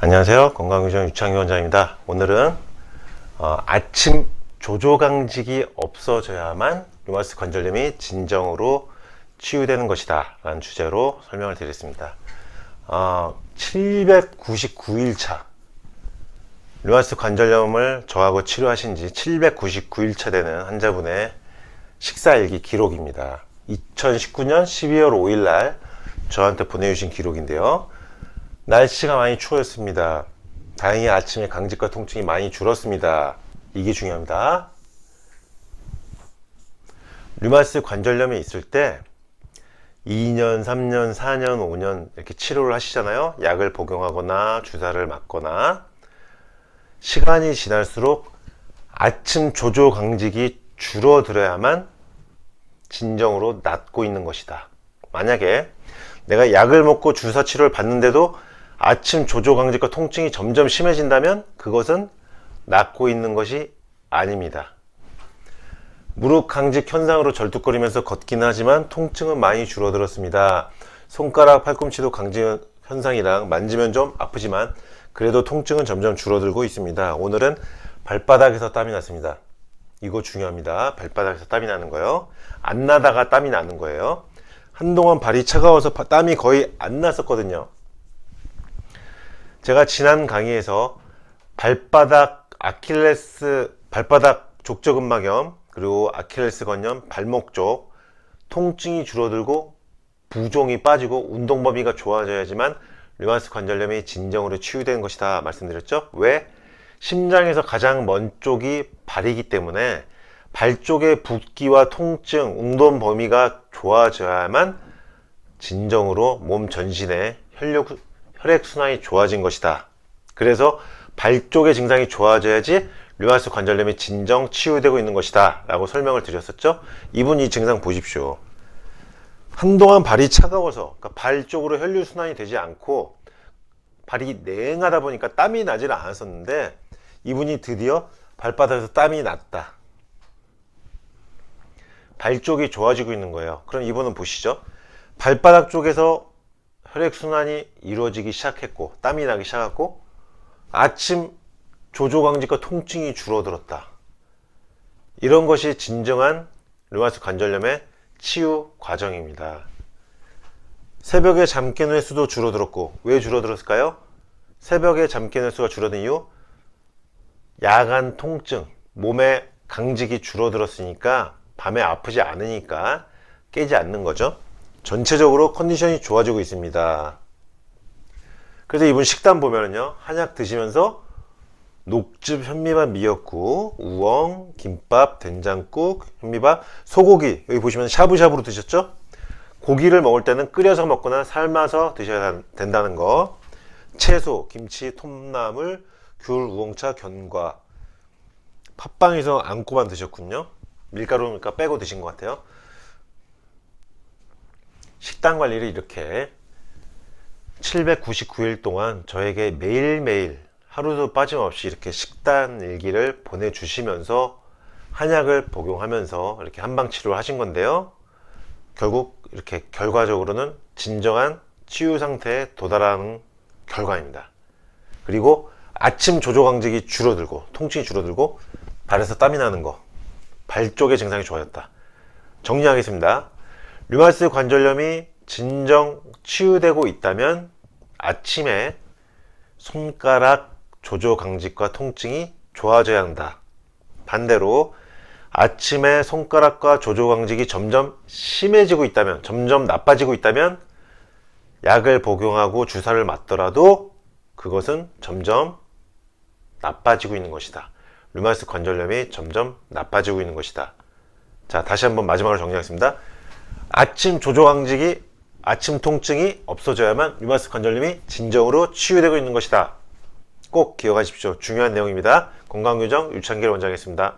안녕하세요. 건강유정 유창희 원장입니다. 오늘은 아침 조조강직이 없어져야만 류마티스 관절염이 진정으로 치유되는 것이다 라는 주제로 설명을 드리겠습니다. 799일차 류마티스 관절염을 저하고 치료하신 지 799일차 되는 환자분의 식사일기 기록입니다. 2019년 12월 5일 날 저한테 보내주신 기록인데요. 날씨가 많이 추워졌습니다. 다행히 아침에 강직과 통증이 많이 줄었습니다. 이게 중요합니다. 류마티스 관절염이 있을 때 2년, 3년, 4년, 5년 이렇게 치료를 하시잖아요. 약을 복용하거나 주사를 맞거나 시간이 지날수록 아침 조조 강직이 줄어들어야만 진정으로 낫고 있는 것이다. 만약에 내가 약을 먹고 주사 치료를 받는데도 아침 조조 강직과 통증이 점점 심해진다면 그것은 낫고 있는 것이 아닙니다. 무릎 강직 현상으로 절뚝거리면서 걷기는 하지만 통증은 많이 줄어들었습니다. 손가락 팔꿈치도 강직 현상이랑 만지면 좀 아프지만 그래도 통증은 점점 줄어들고 있습니다. 오늘은 발바닥에서 땀이 났습니다. 이거 중요합니다. 발바닥에서 땀이 나는 거예요. 안 나다가 땀이 나는 거예요. 한동안 발이 차가워서 땀이 거의 안 났었거든요. 제가 지난 강의에서 발바닥 족저근막염 그리고 아킬레스 건염 발목 쪽 통증이 줄어들고 부종이 빠지고 운동 범위가 좋아져야지만 류마티스 관절염이 진정으로 치유되는 것이다 말씀드렸죠. 왜? 심장에서 가장 먼 쪽이 발이기 때문에 발 쪽의 붓기와 통증, 운동 범위가 좋아져야만 진정으로 몸 전신의 혈액순환이 좋아진 것이다. 그래서 발 쪽의 증상이 좋아져야지 류마티스 관절염이 진정 치유되고 있는 것이다 라고 설명을 드렸었죠. 이분 이 증상 보십시오. 한동안 발이 차가워서 그러니까 발 쪽으로 혈류순환이 되지 않고 발이 냉하다 보니까 땀이 나질 않았었는데 이분이 드디어 발바닥에서 땀이 났다. 발 쪽이 좋아지고 있는 거예요. 그럼 이분은 보시죠. 발바닥 쪽에서 혈액순환이 이루어지기 시작했고 땀이 나기 시작했고 아침 조조강직과 통증이 줄어들었다. 이런 것이 진정한 류마티스 관절염의 치유 과정입니다. 새벽에 잠 깨는 횟수도 줄어들었고 왜 줄어들었을까요? 새벽에 잠 깨는 횟수가 줄어든 이유 야간 통증, 몸의 강직이 줄어들었으니까 밤에 아프지 않으니까 깨지 않는 거죠. 전체적으로 컨디션이 좋아지고 있습니다. 그래서 이분 식단 보면은요, 한약 드시면서 녹즙, 현미밥, 미역국, 우엉, 김밥, 된장국, 현미밥, 소고기 여기 보시면 샤브샤브로 드셨죠? 고기를 먹을 때는 끓여서 먹거나 삶아서 드셔야 된다는 거. 채소, 김치, 톱나물, 귤, 우엉차, 견과. 팥빵에서 안고만 드셨군요. 밀가루니까 빼고 드신 것 같아요. 식단 관리를 이렇게 799일 동안 저에게 매일매일 하루도 빠짐없이 이렇게 식단 일기를 보내주시면서 한약을 복용하면서 이렇게 한방치료를 하신 건데요. 결국 이렇게 결과적으로는 진정한 치유 상태에 도달하는 결과입니다. 그리고 아침 조조강직이 줄어들고 통증이 줄어들고 발에서 땀이 나는 거, 발 쪽의 증상이 좋아졌다. 정리하겠습니다. 류마티스 관절염이 진정 치유되고 있다면 아침에 손가락 조조강직과 통증이 좋아져야 한다. 반대로 아침에 손가락과 조조강직이 점점 심해지고 있다면, 점점 나빠지고 있다면 약을 복용하고 주사를 맞더라도 그것은 점점 나빠지고 있는 것이다. 류마티스 관절염이 점점 나빠지고 있는 것이다. 자, 다시 한번 마지막으로 정리하겠습니다. 아침 조조강직이, 아침 통증이 없어져야만 류마티스 관절염이 진정으로 치유되고 있는 것이다. 꼭 기억하십시오. 중요한 내용입니다. 건강교정 유창길 원장이었습니다.